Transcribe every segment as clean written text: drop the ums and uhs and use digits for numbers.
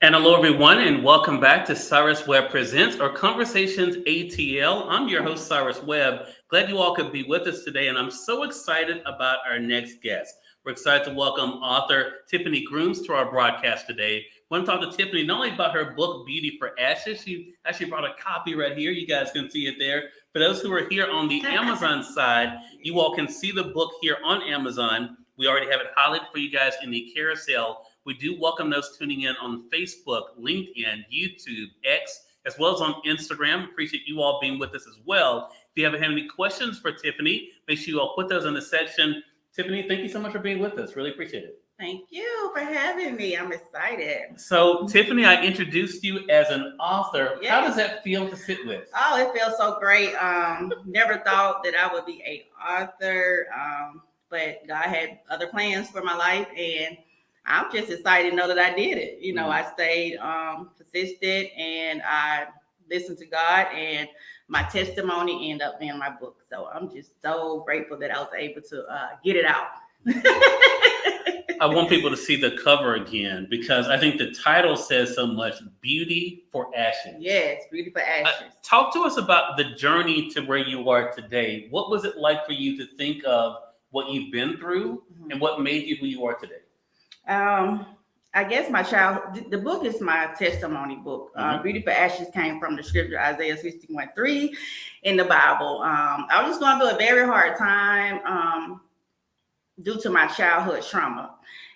And hello, everyone, and welcome back to Cyrus Webb Presents or Conversations ATL. I'm your host, Cyrus Webb. Glad you all could be with us today, and I'm so excited about our next guest. We're excited to welcome author Tiffiny Grooms to our broadcast today. I want to talk to Tiffiny not only about her book, Beauty for Ashes. She actually brought a copy right here. You guys can see it there. For those who are here on the Amazon side, you all can see the book here on Amazon. We already have it highlighted for you guys in the carousel. We do welcome those tuning in on Facebook, LinkedIn, YouTube, X, as well as on Instagram. Appreciate you all being with us as well. If you ever have any questions for Tiffiny, make sure you all put those in the section. Tiffiny, thank you so much for being with us. Really appreciate it. Thank you for having me. I'm excited. So, Tiffiny, I introduced you as an author. Yes. How does that feel to sit with? Oh, it feels so great. Never thought that I would be an author, but God had other plans for my life, and I'm just excited to know that I did it. I stayed persistent, and I listened to God, and my testimony ended up being my book. So I'm just so grateful that I was able to get it out. I want people to see the cover again because I think the title says so much. Beauty for Ashes. Yes, Beauty for Ashes. Talk to us about the journey to where you are today. What was it like for you to think of what you've been through and what made you who you are today? I guess the book is my testimony book. Beauty for Ashes came from the scripture Isaiah 61:3 in the Bible. I was just going through a very hard time due to my childhood trauma.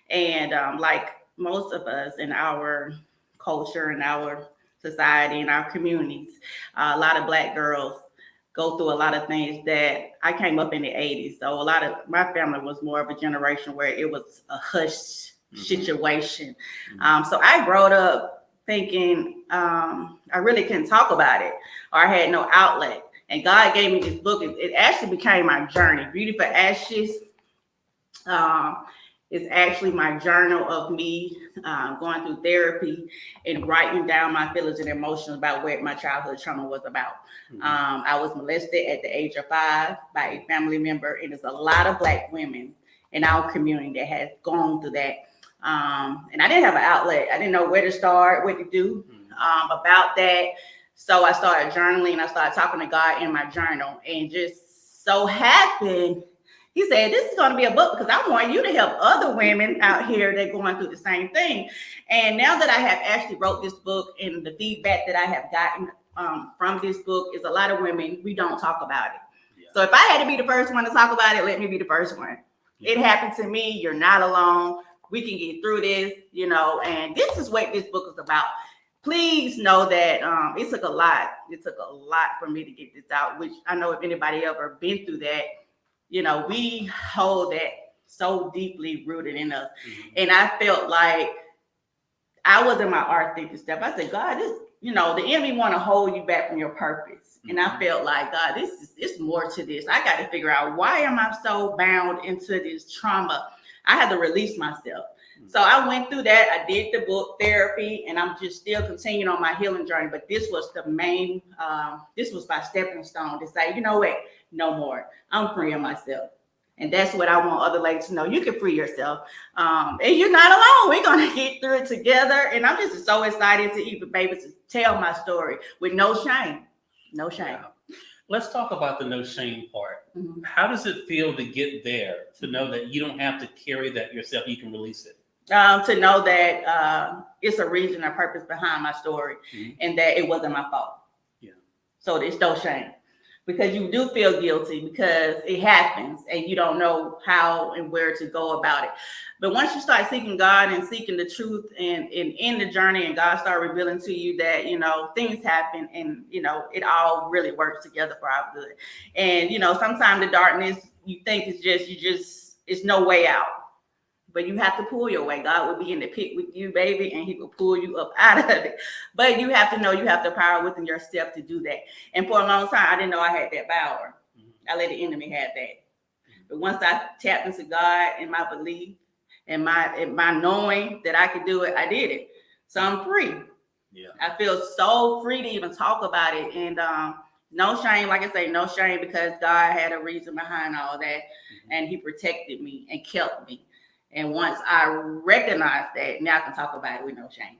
And like most of us in our culture, in our society, in our communities, a lot of Black girls go through a lot of things that I came up in the 80s. So a lot of my family was more of a generation where it was a hush situation. So I grew up thinking I really couldn't talk about it or I had no outlet. And God gave me this book. It actually became my journey. Beauty for Ashes is actually my journal of me going through therapy and writing down my feelings and emotions about what my childhood trauma was about. I was molested at the age of 5 by a family member, and there's a lot of Black women in our community that has gone through that. And I didn't have an outlet. I didn't know where to start, what to do about that. So I started journaling. I started talking to God in my journal, and just so happened, He said, this is going to be a book because I want you to help other women out here that are going through the same thing. And now that I have actually wrote this book, and the feedback that I have gotten from this book is a lot of women, we don't talk about it. Yeah. So if I had to be the first one to talk about it, let me be the first one. Yeah. It happened to me. You're not alone. We can get through this, and this is what this book is about. Please know that it took a lot. It took a lot for me to get this out, which I know if anybody ever been through that, we hold that so deeply rooted in us. And I felt like I was in my authentic stuff. I said, God, the enemy want to hold you back from your purpose. And I felt like, God, it's more to this. I got to figure out, why am I so bound into this trauma? I had to release myself. So I went through that. I did the book therapy, and I'm just still continuing on my healing journey. But this was the main, this was my stepping stone to say, you know what? No more. I'm freeing myself. And that's what I want other ladies to know. You can free yourself. And you're not alone. We're going to get through it together. And I'm just so excited to even be able to tell my story with no shame. No shame. Yeah. Let's talk about the no shame part. How does it feel to get there, to know that you don't have to carry that yourself, you can release it? To know that it's a reason, a purpose behind my story, and that it wasn't my fault. Yeah. So there's no shame, because you do feel guilty because it happens and you don't know how and where to go about it. But once you start seeking God and seeking the truth and in the journey, and God start revealing to you that, things happen, and, it all really works together for our good. And, sometimes the darkness, you think it's no way out. But you have to pull your way. God will be in the pit with you, baby, and He will pull you up out of it. But you have to know you have the power within yourself to do that. And for a long time, I didn't know I had that power. I let the enemy have that. But once I tapped into God and my belief and my knowing that I could do it, I did it. So I'm free. Yeah. I feel so free to even talk about it. And no shame, like I say, no shame, because God had a reason behind all that. And He protected me and kept me. And once I recognize that, now I can talk about it with no shame.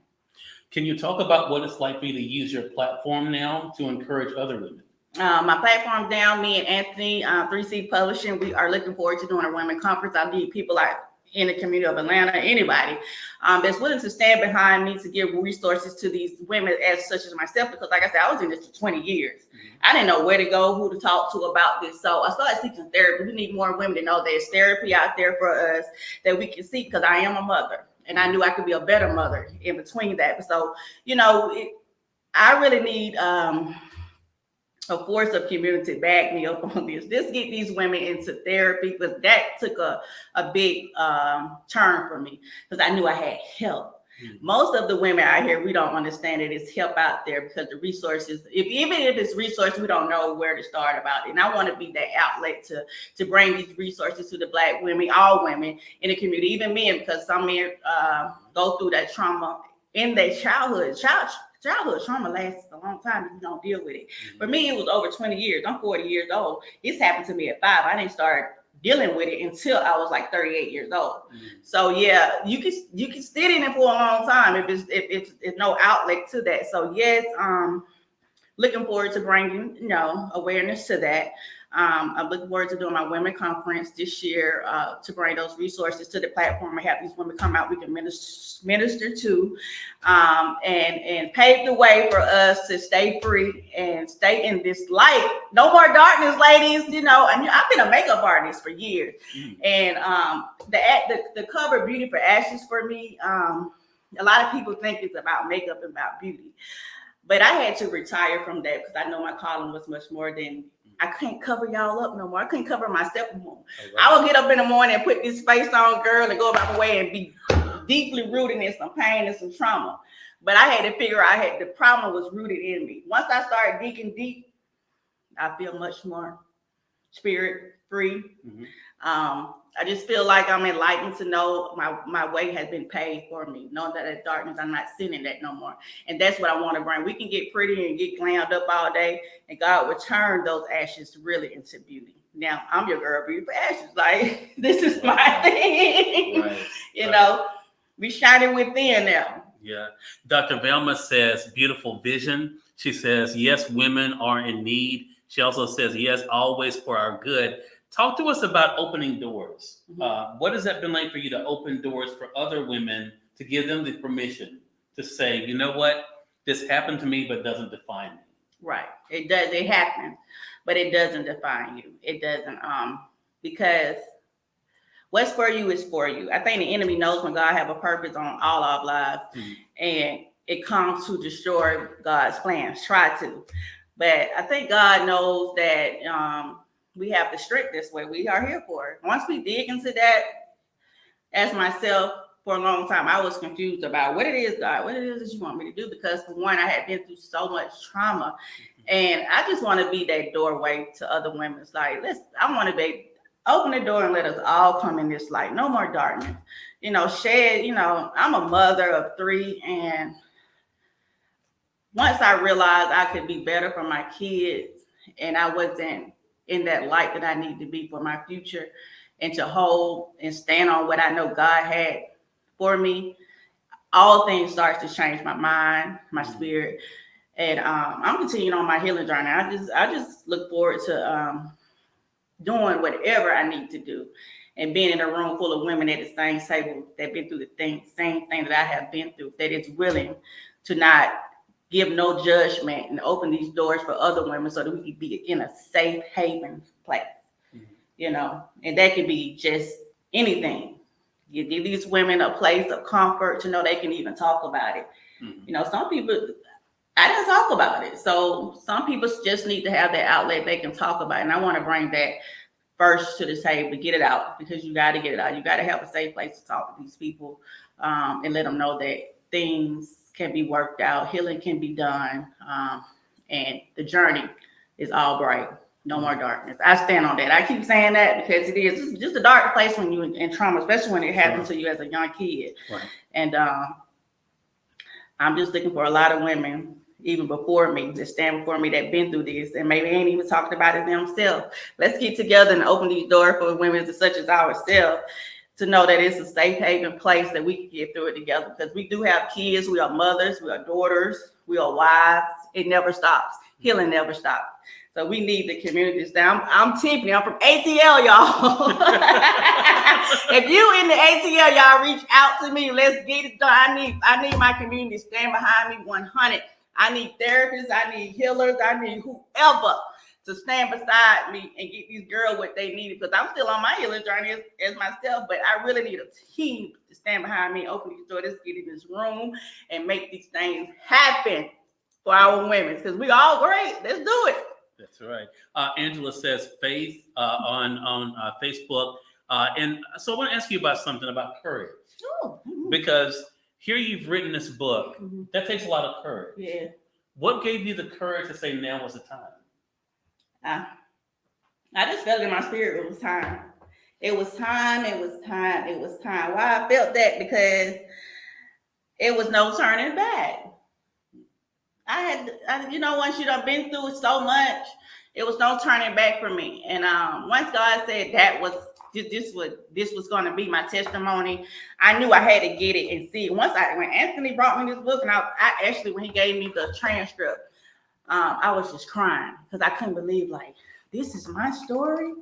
Can you talk about what it's like for you to use your platform now to encourage other women? My platform down, me and Anthony, 3C Publishing, we are looking forward to doing a women conference. I need people like in the community of Atlanta, anybody that's willing to stand behind me to give resources to these women as such as myself, because like I said, I was in this for 20 years. I didn't know where to go, who to talk to about this. So I started seeking therapy. We need more women to know there's therapy out there for us that we can seek, because I am a mother and I knew I could be a better mother in between that. So, I really need a force of community to back me up on this. Just get these women into therapy, because that took a big turn for me, because I knew I had help. Most of the women out here, we don't understand that it's help out there, because the resources, even if it's resources, we don't know where to start about it. And I want to be that outlet to bring these resources to the Black women, all women in the community, even men, because some men go through that trauma in their childhood. Childhood trauma lasts a long time if you don't deal with it. For me, it was over 20 years. I'm 40 years old. This happened to me at 5. I didn't start dealing with it until I was like 38 years old. So yeah, you can sit in it for a long time if it's no outlet to that. So yes, looking forward to bringing awareness to that. I'm looking forward to doing my women conference this year to bring those resources to the platform and have these women come out we can minister to, and pave the way for us to stay free and stay in this light. No more darkness, ladies. And I've been a makeup artist for years, and the cover Beauty for Ashes for me, a lot of people think it's about makeup and about beauty, but I had to retire from that because I know my calling was much more than. I couldn't cover y'all up no more. I couldn't cover myself no more. Right. I would get up in the morning and put this face on, girl, and go about my way and be deeply rooted in some pain and some trauma. But I had to figure out the problem was rooted in me. Once I started digging deep, I feel much more spirit free. I just feel like I'm enlightened to know my way has been paid for me. Knowing that in darkness, I'm not sinning that no more. And that's what I want to bring. We can get pretty and get glammed up all day, and God will turn those ashes really into beauty. Now, I'm your girl, Beauty for Ashes. Like, this is my thing. Right. We shining within now. Yeah. Dr. Velma says, beautiful vision. She says, yes, women are in need. She also says, yes, always for our good. Talk to us about opening doors. What has that been like for you to open doors for other women, to give them the permission to say, you know what, this happened to me, but doesn't define me? Right. It does. It happens, but it doesn't define you. It doesn't. Because what's for you is for you. I think the enemy knows when God have a purpose on all our lives, and it comes to destroy God's plans. Try to, but I think God knows that. We have the strength this way. We are here for it. Once we dig into that, as myself, for a long time, I was confused about what it is, God, what it is that you want me to do. Because for one, I had been through so much trauma, and I just want to be that doorway to other women. It's like, I want to open the door and let us all come in this light. No more darkness. I'm a mother of 3, and once I realized I could be better for my kids, and I wasn't in that light that I need to be for my future, and to hold and stand on what I know God had for me, all things starts to change my mind, my spirit, and I'm continuing on my healing journey. I just look forward to doing whatever I need to do, and being in a room full of women at the same table that been through the same thing that I have been through, that is willing to not give no judgment and open these doors for other women so that we can be in a safe haven place, and that can be just anything. You give these women a place of comfort to know they can even talk about it. Some people, I didn't talk about it. So some people just need to have that outlet they can talk about it. And I want to bring that first to the table, get it out, because you got to get it out. You got to have a safe place to talk to these people, and let them know that things can be worked out, healing can be done, and the journey is all bright. No more darkness. I stand on that. I keep saying that because it is just a dark place when you're in trauma, especially when it happens to you as a young kid. Right. And I'm just looking for a lot of women, even before me, that stand before me, that been through this and maybe ain't even talked about it themselves. Let's get together and open these doors for women such as ourselves to know that it's a safe haven place that we can get through it together, because we do have kids, we are mothers, we are daughters, we are wives. It never stops. Healing never stops. So we need the community to stay. I'm Tiffany. I'm from ATL, y'all. If you in the ATL, y'all reach out to me. Let's get it done. I need my community to stand behind me 100. I need therapists. I need healers. I need whoever to stand beside me and get these girls what they need, because I'm still on my healing journey as myself, but I really need a team to stand behind me, open these doors, get in this room, and make these things happen for our women, because we all great. Let's do it. That's right. Angela says faith on Facebook. And so I want to ask you about something about courage. Oh. Because here you've written this book. That takes a lot of courage. Yeah. What gave you the courage to say now was the time? I just felt in my spirit it was time. It was time. It was time. It was time. Why I felt that? Because it was no turning back. Once you done been through so much, it was no turning back for me. And once God said this was going to be my testimony, I knew I had to get it and see it. When Anthony brought me this book, and I actually, when he gave me the transcript, I was just crying, because I couldn't believe, like, this is my story.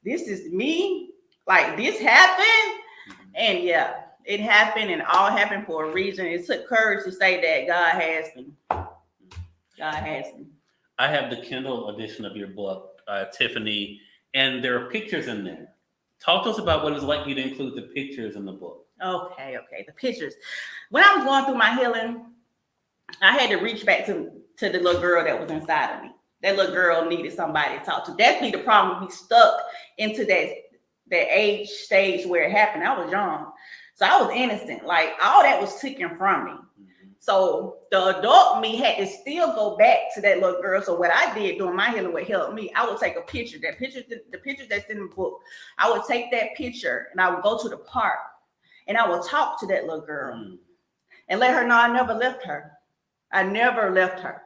This is me. Like, this happened. And yeah, it happened, and all happened for a reason. It took courage to say that God has me. God has me. I have the Kindle edition of your book, Tiffany, and there are pictures in there. Talk to us about what it was like you to include the pictures in the book. Okay, the pictures. When I was going through my healing, I had to reach back to the little girl that was inside of me. That little girl needed somebody to talk to. That's be the problem. We stuck into that age stage where it happened. I was young, so I was innocent. Like, all that was taken from me. So the adult me had to still go back to that little girl. So what I did during my healing, what helped me, I would take a picture. The picture that's in the book, I would take that picture and I would go to the park and I would talk to that little girl and let her know I never left her. I never left her.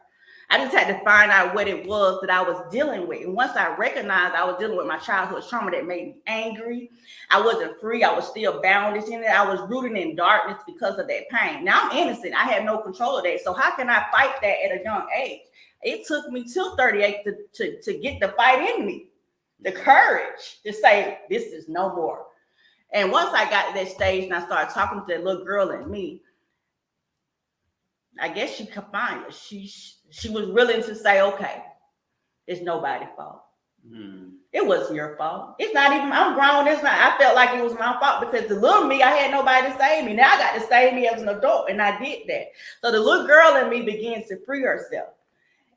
I just had to find out what it was that I was dealing with. And once I recognized I was dealing with my childhood trauma that made me angry, I wasn't free. I was still bound in it. I was rooted in darkness because of that pain. Now I'm innocent. I have no control of that. So how can I fight that at a young age? It took me till 38 to get the fight in me, the courage to say, this is no more. And once I got to that stage and I started talking to that little girl in me, I guess she could find it. She was willing to say, okay, it's nobody's fault. It wasn't your fault. It's not even, I'm grown. I felt like it was my fault, because the little me, I had nobody to save me. Now I got to save me as an adult, and I did that. So the little girl in me begins to free herself.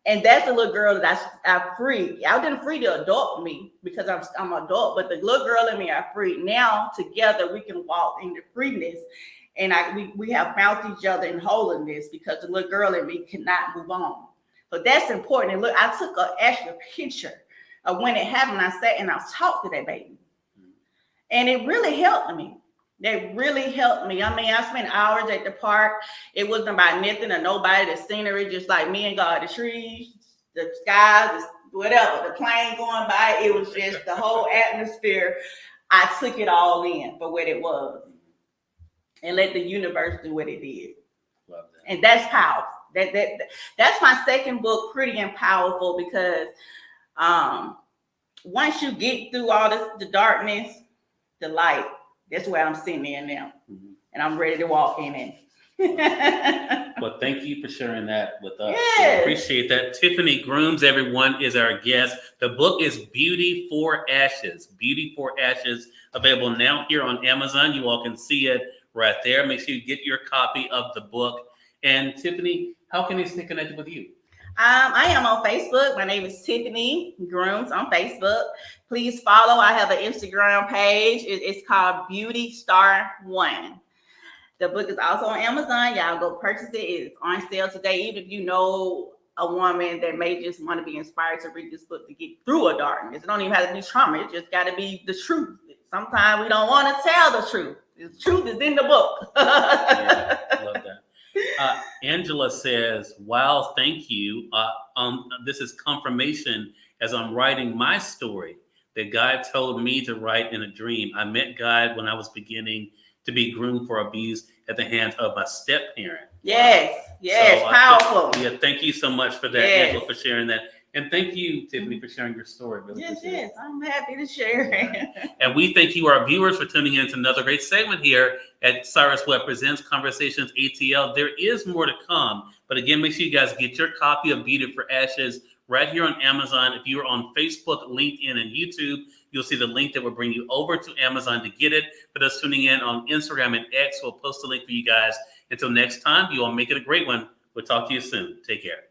And that's the little girl that I freed. I didn't free the adult me, because I'm an adult, but the little girl in me I freed. Now together we can walk into freeness. And we have found each other in wholeness, because the little girl in me cannot move on. So that's important. And look, I took an actual picture of when it happened. I sat and I talked to that baby. And it really helped me. They really helped me. I mean, I spent hours at the park. It wasn't about nothing or nobody. The scenery, just like me and God, the trees, the sky, whatever, the plane going by. It was just the whole atmosphere. I took it all in for what it was. And let the universe do what it did. Love that. And that's powerful. That's my second book, Pretty and Powerful, because once you get through all the darkness, the light, that's where I'm sitting in now. And I'm ready to walk in it. Well, thank you for sharing that with us. Yes. We appreciate that. Tiffiny Grooms, everyone, is our guest. The book is Beauty for Ashes. Beauty for Ashes, available now here on Amazon. You all can see it right there. Make sure you get your copy of the book. And Tiffiny, how can they stay connected with you? I am on Facebook. My name is Tiffiny Grooms on Facebook. Please follow. I have an Instagram page. It's called Beauty Star One. The book is also on Amazon. Y'all go purchase it. It's on sale today. Even if you know a woman that may just want to be inspired to read this book to get through a darkness. It don't even have to be trauma. It just got to be the truth. Sometimes we don't want to tell the truth. The truth is in the book. Yeah, love that. Angela says, wow, thank you. This is confirmation as I'm writing my story that God told me to write in a dream. I met God when I was beginning to be groomed for abuse at the hands of my step-parent. Yes, yes, So, powerful. thank you so much for that, Yes. Angela, for sharing that. And thank you, Tiffany, for sharing your story. Really Yes, appreciate it. yes, I'm happy to share it. And we thank you, our viewers, for tuning in to another great segment here at Cyrus Webb Presents Conversations ATL. There is more to come. But again, make sure you guys get your copy of Beat It for Ashes right here on Amazon. If you're on Facebook, LinkedIn, and YouTube, you'll see the link that will bring you over to Amazon to get it. For those tuning in on Instagram and X, we'll post a link for you guys. Until next time, you all make it a great one. We'll talk to you soon. Take care.